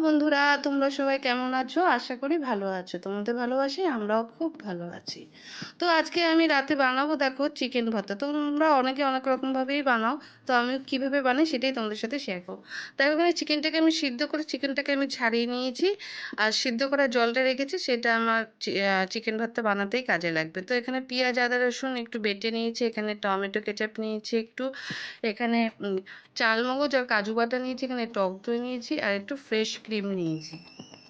বন্ধুরা, তোমরা সবাই কেমন আছো? আশা করি ভালো আছো। তোমাদের ভালোবাসায় আমরাও খুব ভালো আছি। তো আজকে আমি রাতে বানাবো দেখো চিকেন ভর্তা। তোমরা অনেকে অনেক রকমভাবেই বানাও। তো আমি কিভাবে বানাই সেটাই তোমাদের সাথে শেয়ার করব। তাই ওখানে চিকেনটাকে আমি সিদ্ধ করে চিকেনটাকে আমি ছাড়িয়ে নিয়েছি। আর সিদ্ধ করা জলটা রেখেছি সেটা আমার চিকেন ভর্তা বানাতেই কাজে লাগবে। তো এখানে পেঁয়াজ, আদা, রসুন একটু বেটে নিয়েছি। এখানে টমেটো কেচাপ নিয়েছি একটু। এখানে চালমগজ আর কাজু বাটা নিয়েছি, এখানে টক দই নিয়েছি আর একটু ফ্রেশ ক্রিম নিয়েছি,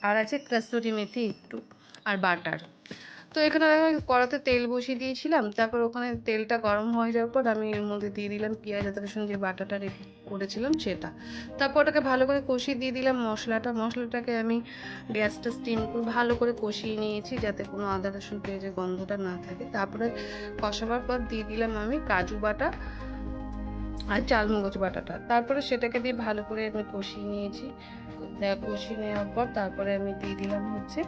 আর আছে কাসুরি মেথি একটু, আর বাটার। তো এখানে দেখো কড়াতে তেল বসিয়ে দিয়েছিলাম, তারপর ওখানে তেলটা গরম হয়ে যাওয়ার পর আমি এর মধ্যে দিয়ে দিলাম পেঁয়াজ আদা রসুন যে বাটাটা রেখে করেছিলাম সেটা। তারপর ওটাকে ভালো করে কষিয়ে দিয়ে দিলাম মশলাটাকে আমি গ্যাসটা স্টিম করে ভালো করে কষিয়ে নিয়েছি যাতে কোনো আদা রসুন পেঁয়াজের গন্ধটা না থাকে। তারপরে কষাবার পর দিয়ে দিলাম আমি কাজু বাটা আর চালমগজ বাটাটা। তারপরে সেটাকে দিয়ে ভালো করে আমি কষিয়ে নিয়েছি। কষিয়ে নেওয়ার পর তারপরে আমি দিয়ে দিলাম হচ্ছে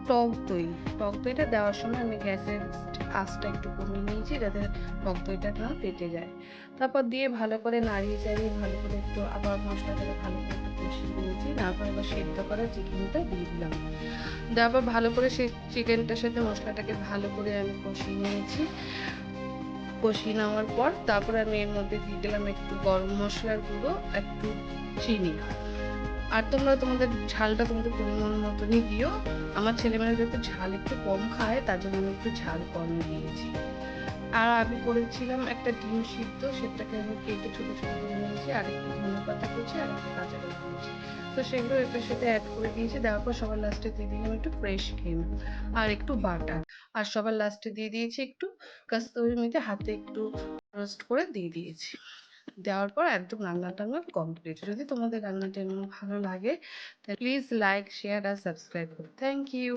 টক দই। টক দইটা দেওয়ার সময় আমি গ্যাসের আঁচটা একটু কমিয়ে নিয়েছি যাতে টক দইটা না ফেটে যায়। তারপর দিয়ে ভালো করে নাড়িয়ে চাড়িয়ে ভালো করে একটু আবার মশলাটাকে ভালো করে একটু কষিয়ে নিয়েছি। তারপর এবার সেদ্ধ করা চিকেনটা দিয়ে দিলাম। দেওয়ার পর ভালো করে সেই চিকেনটার সাথে মশলাটাকে ভালো করে আমি কষিয়ে নিয়েছি। কষিয়ে নেওয়ার পর তারপরে আমি এর মধ্যে দিয়ে দিলাম একটু গরম মশলার গুঁড়ো, একটু চিনি। আর তোমরা তোমাদের ঝালটা তোমাদের পরিমাণ মতনই দিও। আমার ছেলেমেয়েরা যেহেতু ঝাল একটু কম খায় তার জন্য আমি একটু ঝাল কম দিয়েছি। আর আমি করেছিলাম একটা ডিম সিদ্ধ, সেটাকে আমি কেটে ছোট ছোট করে নিয়েছি, আর একটু ধনেপাতা কুচি আর একটু কাঁচা লঙ্কা কুচি। তো সেগুলো এটার সাথে অ্যাড করে দিয়েছি। দেওয়ার পর সবার লাস্টে দিয়ে দিলাম একটু ফ্রেশ ক্রিম আর একটু বাটার। আর সবার লাস্টে দিয়ে দিয়েছি একটু কাস্তুরি মেথি হাতে একটু রোস্ট করে দিয়ে দিয়েছি। দেওয়ার পর একদম রান্নাটা আমার কমপ্লিট। যদি তোমাদের রান্নাটা এমন ভালো লাগে তাহলে প্লিজ লাইক শেয়ার আর সাবস্ক্রাইব করো। Thank you.